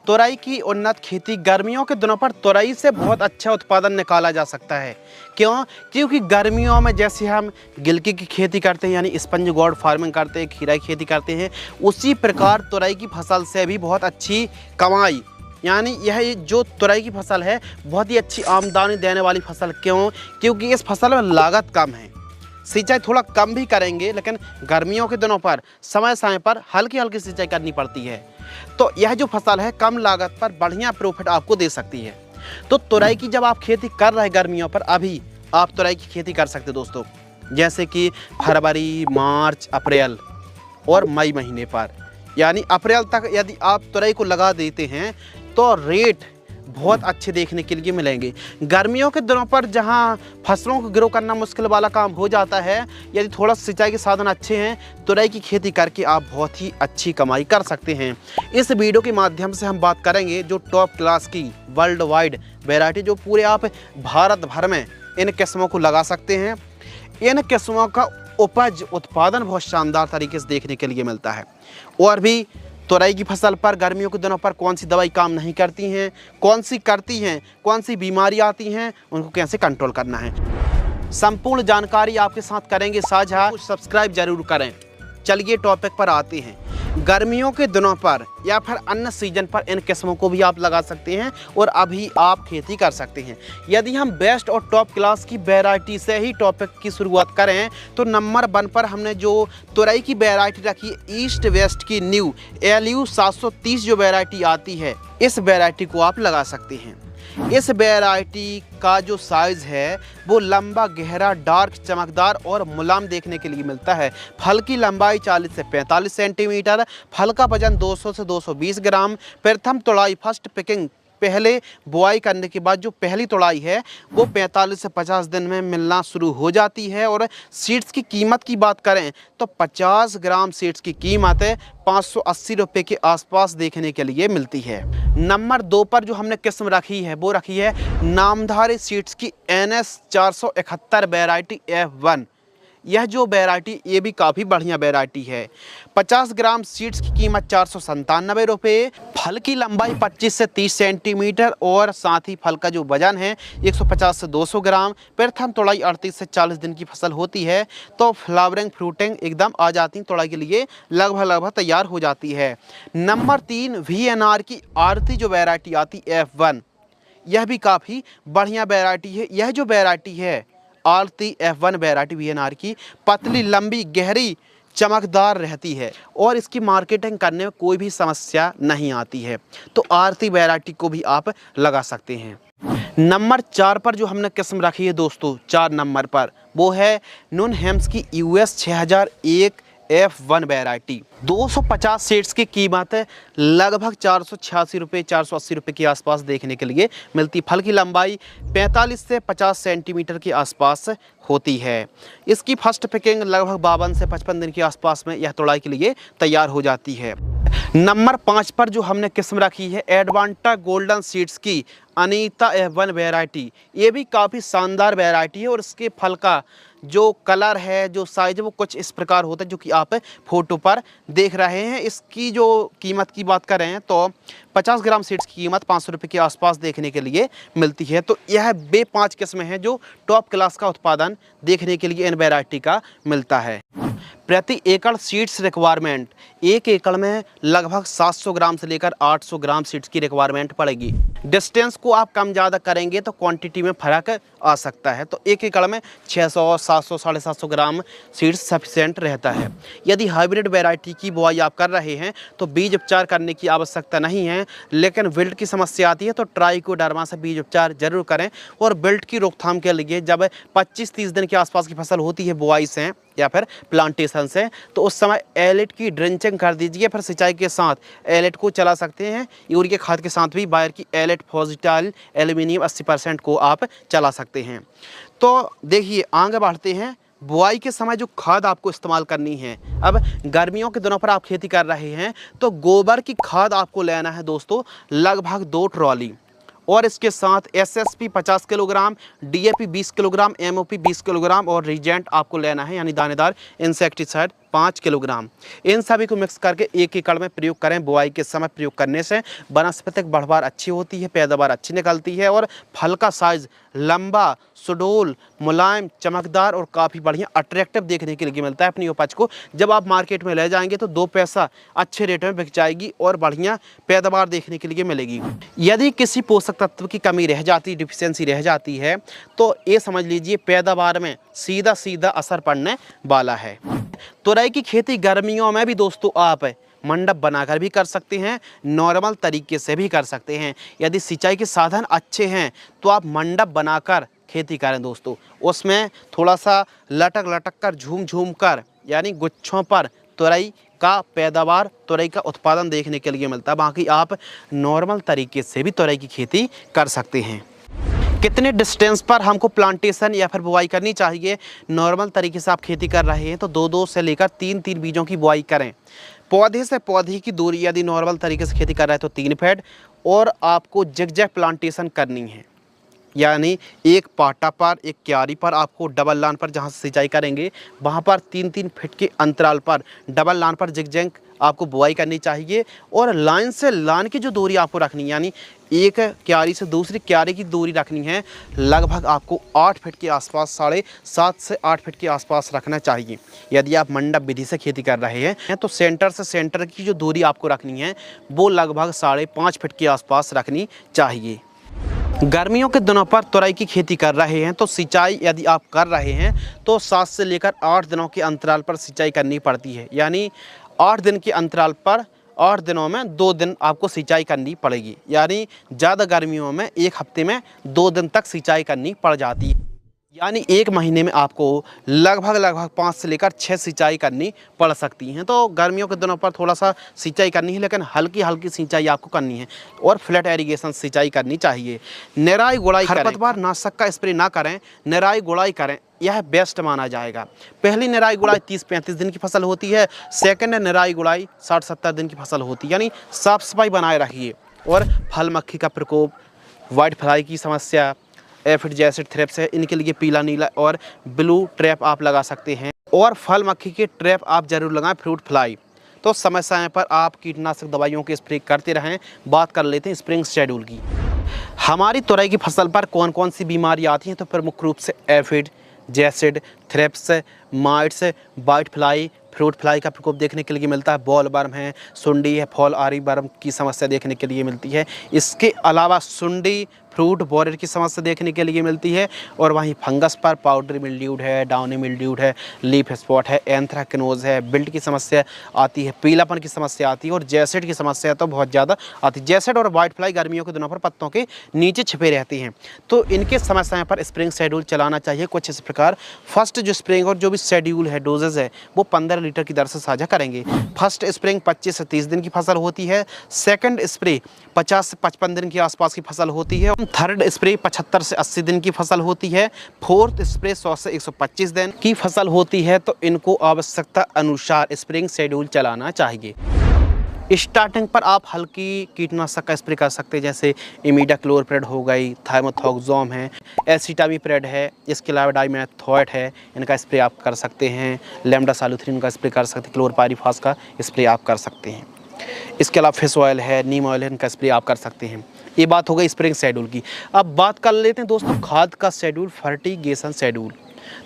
तुरई की उन्नत खेती गर्मियों के दिनों पर तुरई से बहुत अच्छा उत्पादन निकाला जा सकता है। क्यों? क्योंकि गर्मियों में जैसे हम गिलकी की खेती करते हैं यानी स्पंज गोर्ड फार्मिंग करते हैं, खीरा की खेती करते हैं, उसी प्रकार तुरई की फसल से भी बहुत अच्छी कमाई, यानी यह जो तुरई की फसल है बहुत ही अच्छी आमदनी देने वाली फसल। क्यों? क्योंकि इस फसल में लागत कम है, सिंचाई थोड़ा कम भी करेंगे, लेकिन गर्मियों के दिनों पर समय समय पर हल्की हल्की सिंचाई करनी पड़ती है। तो यह जो फसल है कम लागत पर बढ़िया प्रॉफिट आपको दे सकती है। तो तुरई की जब आप खेती कर रहे हैं गर्मियों पर, अभी आप तुरई की खेती कर सकते दोस्तों, जैसे कि फरवरी, मार्च, अप्रैल और मई महीने पर, यानी अप्रैल तक यदि आप तुरई को लगा देते हैं तो रेट बहुत अच्छे देखने के लिए मिलेंगे। गर्मियों के दिनों पर जहां फसलों को ग्रो करना मुश्किल वाला काम हो जाता है, यदि थोड़ा सिंचाई के साधन अच्छे हैं, तुरई की खेती करके आप बहुत ही अच्छी कमाई कर सकते हैं। इस वीडियो के माध्यम से हम बात करेंगे जो टॉप क्लास की वर्ल्ड वाइड वैरायटी, जो पूरे आप भारत भर में इन किस्मों को लगा सकते हैं। इन किस्मों का उपज उत्पादन बहुत शानदार तरीके से देखने के लिए मिलता है। और भी तुरई की फसल पर गर्मियों के दिनों पर कौन सी दवाई काम नहीं करती हैं, कौन सी करती हैं, कौन सी बीमारी आती हैं, उनको कैसे कंट्रोल करना है, संपूर्ण जानकारी आपके साथ करेंगे साझा। सब्सक्राइब जरूर करें। चलिए टॉपिक पर आते हैं। गर्मियों के दिनों पर या फिर अन्य सीजन पर इन किस्मों को भी आप लगा सकते हैं और अभी आप खेती कर सकते हैं। यदि हम बेस्ट और टॉप क्लास की वैरायटी से ही टॉपिक की शुरुआत करें तो नंबर 1 पर हमने जो तुरई की वैरायटी रखी है, ईस्ट वेस्ट की न्यू LU 730 जो वैरायटी आती है, इस वैरायटी को आप लगा सकते हैं। इस वैरायटी का जो साइज़ है वो लंबा, गहरा, डार्क, चमकदार और मुलायम देखने के लिए मिलता है। फल की लंबाई 40 से 45 सेंटीमीटर, फल का वजन 200 से 220 ग्राम। प्रथम तुड़ाई फर्स्ट पिकिंग, पहले बुआई करने के बाद जो पहली तुड़ाई है वो 45 से 50 दिन में मिलना शुरू हो जाती है। और सीड्स की कीमत की बात करें तो 50 ग्राम सीड्स की कीमत 580 रुपये के आसपास देखने के लिए मिलती है। नंबर 2 पर जो हमने किस्म रखी है वो रखी है नामधारी सीड्स की NS 471 वैरायटी F1। यह जो वैरायटी ये भी काफ़ी बढ़िया वैरायटी है। 50 ग्राम सीड्स की कीमत 497 रुपये, फल की लंबाई 25 से 30 सेंटीमीटर और साथ ही फल का जो वजन है 150 से 200 ग्राम। प्रथम तुड़ाई 38 से 40 दिन की फसल होती है तो फ्लावरिंग फ्रूटिंग एकदम आ जाती, तुड़ाई के लिए लगभग तैयार हो जाती है। नंबर 3 VNR की आरती जो वैरायटी आती F1, यह भी काफ़ी बढ़िया वैरायटी है। यह जो वैरायटी है आरती F1 वैरायटी VNR की पतली, लंबी, गहरी, चमकदार रहती है और इसकी मार्केटिंग करने में कोई भी समस्या नहीं आती है। तो आरती वैरायटी को भी आप लगा सकते हैं। नंबर 4 पर जो हमने किस्म रखी है दोस्तों, 4 नंबर पर, वो है नून हेम्स की US 6001 F1 वैरायटी। 250 सीड्स की कीमत है लगभग 486 रुपये, 480 रुपये के आसपास देखने के लिए मिलती। फल की लंबाई 45 से 50 सेंटीमीटर के आसपास होती है। इसकी फर्स्ट पिकिंग लगभग 52 से 55 दिन के आसपास में यह तुड़ाई के लिए तैयार हो जाती है। नंबर 5 पर जो हमने किस्म रखी है एडवांटा गोल्डन सीड्स की अनीता F1 वैरायटी। ये भी काफ़ी शानदार वैरायटी है और इसके फल का जो कलर है, जो साइज है, वो कुछ इस प्रकार होता है जो कि आप फोटो पर देख रहे हैं। इसकी जो कीमत की बात करें तो 50 ग्राम सीड्स की कीमत 500 रुपये के आसपास देखने के लिए मिलती है। तो यह वे 5 किस्में हैं जो टॉप क्लास का उत्पादन देखने के लिए इन वैरायटी का मिलता है। प्रति एकड़ सीड्स रिक्वायरमेंट, 1 एकड़ में लगभग 700 ग्राम से लेकर 800 ग्राम सीड्स की रिक्वायरमेंट पड़ेगी। डिस्टेंस को आप कम ज़्यादा करेंगे तो क्वांटिटी में फ़र्क आ सकता है। तो 1 एकड़ में 600, 700, 750 ग्राम सीड्स सफिशिएंट रहता है। यदि हाइब्रिड वैरायटी की बुआई आप कर रहे हैं तो बीज उपचार करने की आवश्यकता नहीं है, लेकिन विल्ट की समस्या आती है तो ट्राइकोडर्मा से बीज उपचार जरूर करें। और विल्ट की रोकथाम के लिए जब 25-30 दिन के आसपास की फसल होती है बुआई से या फिर प्लांटेशन से, तो उस समय एलेट की ड्रेंचिंग कर दीजिए। फिर सिंचाई के साथ एलेट को चला सकते हैं। यूरिया खाद के साथ भी बायर की एलेट फॉजिटाइल एल्यूमिनियम 80% को आप चला सकते हैं। तो देखिए आगे बढ़ते हैं। बुआई के समय जो खाद आपको इस्तेमाल करनी है, अब गर्मियों के दिनों पर आप खेती कर रहे हैं तो गोबर की खाद आपको लेना है दोस्तों लगभग 2 ट्रॉली। और इसके साथ SSP 50 kilogram, DAP 20 kilogram, MOP 20 kilogram और रिजेंट आपको लेना है यानी दानेदार इंसेक्टिसाइड 5 किलोग्राम। इन सभी को मिक्स करके 1 एकड़ में प्रयोग करें। बुआई के समय प्रयोग करने से वनस्पतिक बढ़वार अच्छी होती है, पैदावार अच्छी निकलती है और फल का साइज लंबा, सुडौल, मुलायम, चमकदार और काफ़ी बढ़िया अट्रैक्टिव देखने के लिए मिलता है। अपनी उपज को जब आप मार्केट में ले जाएंगे तो 2 पैसा अच्छे रेट में बिक जाएगी और बढ़िया पैदावार देखने के लिए मिलेगी। यदि किसी पोषक तत्व की कमी रह जाती, डिफिशियंसी रह जाती है, तो ये समझ लीजिए पैदावार में सीधा सीधा असर पड़ने वाला है। तुरई की खेती गर्मियों में भी दोस्तों आप मंडप बनाकर भी कर सकते हैं, नॉर्मल तरीके से भी कर सकते हैं। यदि सिंचाई के साधन अच्छे हैं तो आप मंडप बनाकर खेती करें दोस्तों। उसमें थोड़ा सा लटक लटक कर, झूम झूम कर, यानी गुच्छों पर तुरई का पैदावार, तुरई का उत्पादन देखने के लिए मिलता है। बाकी आप नॉर्मल तरीके से भी तुरई की खेती कर सकते हैं। कितने डिस्टेंस पर हमको प्लांटेशन या फिर बुआई करनी चाहिए? नॉर्मल तरीके से आप खेती कर रहे हैं तो 2-2 से लेकर 3-3 बीजों की बुआई करें। पौधे से पौधे की दूरी यदि नॉर्मल तरीके से खेती कर रहे हैं तो 3 फीट, और आपको जिगजैग प्लांटेशन करनी है, यानी एक पाटा पर, एक क्यारी पर आपको डबल लाइन पर जहाँ से सिंचाई करेंगे वहाँ पर 3-3 फीट के अंतराल पर डबल लाइन पर जिगजैग आपको बुआई करनी चाहिए। और लाइन से लाइन की जो दूरी आपको रखनी है, यानी एक क्यारी से दूसरी क्यारी की दूरी रखनी है, लगभग आपको 8 फीट के आसपास, 7.5 से 8 फीट के आसपास रखना चाहिए। यदि आप मंडप विधि से खेती कर रहे हैं तो सेंटर से सेंटर की जो दूरी आपको रखनी है वो लगभग 5.5 फीट के आसपास रखनी चाहिए। गर्मियों के दिनों पर तुरई की खेती कर रहे हैं तो सिंचाई यदि आप कर रहे हैं तो 7 से लेकर 8 दिनों के अंतराल पर सिंचाई करनी पड़ती है। यानी 8 दिन के अंतराल पर 8 दिनों में 2 दिन आपको सिंचाई करनी पड़ेगी। यानी ज़्यादा गर्मियों में 1 हफ्ते में 2 दिन तक सिंचाई करनी पड़ जाती है। यानी 1 महीने में आपको लगभग 5 से लेकर 6 सिंचाई करनी पड़ सकती हैं। तो गर्मियों के दिनों पर थोड़ा सा सिंचाई करनी है, लेकिन हल्की हल्की सिंचाई आपको करनी है और फ्लैट एरीगेशन सिंचाई करनी चाहिए। निराई गुड़ाई, खरपतवार नाशक का स्प्रे ना करें, निराई गुड़ाई करें, यह बेस्ट माना जाएगा। पहली निराई गुड़ाई 30-35 दिन की फसल होती है, सेकंड निराई गुड़ाई 60-70 दिन की फसल होती है। यानी साफ सफाई बनाए रखिए। और फल मक्खी का प्रकोप, वाइट फ्लाई की समस्या, एफिड जैसिड थ्रिप्स है, इनके लिए पीला नीला और ब्लू ट्रैप आप लगा सकते हैं। और फल मक्खी के ट्रैप आप जरूर लगाएं, फ्रूट फ्लाई। तो समय समय पर आप कीटनाशक दवाइयों के स्प्रे करते रहें। बात कर लेते हैं स्प्रिंग शेड्यूल की। हमारी तुरई की फसल पर कौन कौन सी बीमारी आती हैं? तो प्रमुख रूप से aphid jassid thrips, mites, white fly, fruit fly का प्रकोप देखने के लिए मिलता है। बॉल वर्म है, सुंडी है, फॉल आरी वर्म की समस्या देखने के लिए मिलती है। इसके अलावा सुंडी, फ्रूट बोरर की समस्या देखने के लिए मिलती है। और वहीं फंगस पर पाउडरी मिल्ड्यूड है, डाउनी मिल्ड्यूड है, लीफ स्पॉट है, एंथ्राकिनोज है, बिल्ट की समस्या आती है, पीलापन की समस्या आती है और जैसेड की समस्या तो बहुत ज़्यादा आती है। जैसेड और वाइट फ्लाई गर्मियों के दिनों पर पत्तों के नीचे छिपे रहती हैं, तो इनके समय समय पर स्प्रिंग शेड्यूल चलाना चाहिए। कुछ इस प्रकार फर्स्ट जो स्प्रिंग और जो भी शेड्यूल है, डोजेज है, वो 15 लीटर की दर से साझा करेंगे। फर्स्ट स्प्रिंग 25 से 30 दिन की फसल होती है, सेकंड स्प्रे 50 से 55 दिन के आसपास की फसल होती है, थर्ड स्प्रे 75 से 80 दिन की फसल होती है, फोर्थ स्प्रे 100 से 125 दिन की फसल होती है। तो इनको आवश्यकता अनुसार स्प्रिंग शेड्यूल चलाना चाहिए। स्टार्टिंग पर आप हल्की कीटनाशक का स्प्रे कर सकते हैं, जैसे इमिडाक्लोरप्रिड हो गई, थाइमोथोक्सोम है, एसिटामिप्रिड है, इसके अलावा डाइमेथोएट है, इनका स्प्रे आप कर सकते हैं। लैम्डासालुथ्रिन का स्प्रे कर सकते हैं, क्लोरपाइरीफॉस का स्प्रे आप कर सकते हैं। इसके अलावा फिश ऑयल है, नीम ऑयल है, इनका स्प्रे आप कर सकते हैं। ये बात हो गई स्प्रिंग शेड्यूल की। अब बात कर लेते हैं दोस्तों खाद का शेड्यूल, फर्टिगेशन शेड्यूल।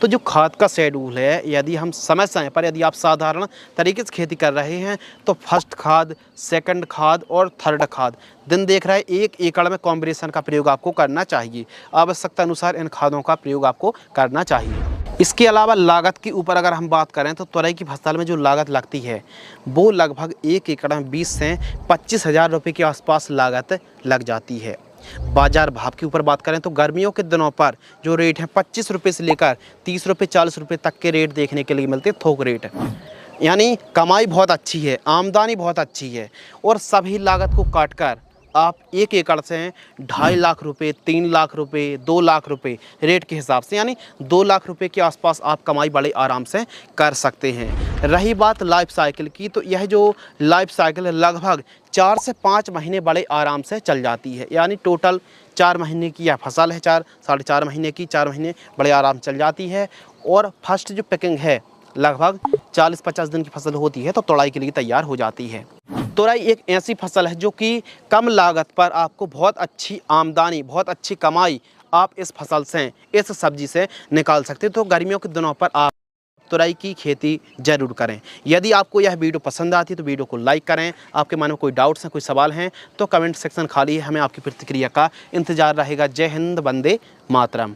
तो जो खाद का शेड्यूल है, यदि हम समय समय पर, यदि आप साधारण तरीके से खेती कर रहे हैं तो फर्स्ट खाद, सेकंड खाद और थर्ड खाद दिन देख रहे हैं 1 एकड़ में कॉम्बिनेशन का प्रयोग आपको करना चाहिए। आवश्यकता अनुसार इन खादों का प्रयोग आपको करना चाहिए। इसके अलावा लागत के ऊपर अगर हम बात करें तो तुरई की फसल में जो लागत लगती है वो लगभग 1 एकड़ में 20 से 25 हज़ार रुपये के आसपास लागत लग जाती है। बाजार भाव के ऊपर बात करें तो गर्मियों के दिनों पर जो रेट है 25 रुपये से लेकर 30 रुपये 40 रुपये तक के रेट देखने के लिए मिलते हैं, थोक रेट। यानी कमाई बहुत अच्छी है, आमदनी बहुत अच्छी है। और सभी लागत को काटकर आप 1 एकड़ से 2.5 लाख रुपए, 3 लाख रुपए, 2 लाख रुपए रेट के हिसाब से, यानी 2 लाख रुपए के आसपास आप कमाई बड़े आराम से कर सकते हैं। रही बात लाइफ साइकिल की, तो यह जो लाइफ साइकिल है लगभग 4 से 5 महीने बड़े आराम से चल जाती है। यानी टोटल 4 महीने की यह फसल है, 4 साढ़े 4 महीने की, 4 महीने बड़े आराम चल जाती है। और फर्स्ट जो पैकिंग है लगभग 40-50 दिन की फसल होती है तो तोड़ाई के लिए तैयार हो जाती है। तोरई एक ऐसी फसल है जो कि कम लागत पर आपको बहुत अच्छी आमदनी, बहुत अच्छी कमाई आप इस फसल से, इस सब्जी से निकाल सकते हो। तो गर्मियों के दिनों पर आप तोरई की खेती जरूर करें। यदि आपको यह वीडियो पसंद आती है तो वीडियो को लाइक करें। आपके मन में कोई डाउट्स हैं, कोई सवाल हैं तो कमेंट सेक्शन खाली है, हमें आपकी प्रतिक्रिया का इंतजार रहेगा। जय हिंद, वंदे मातरम।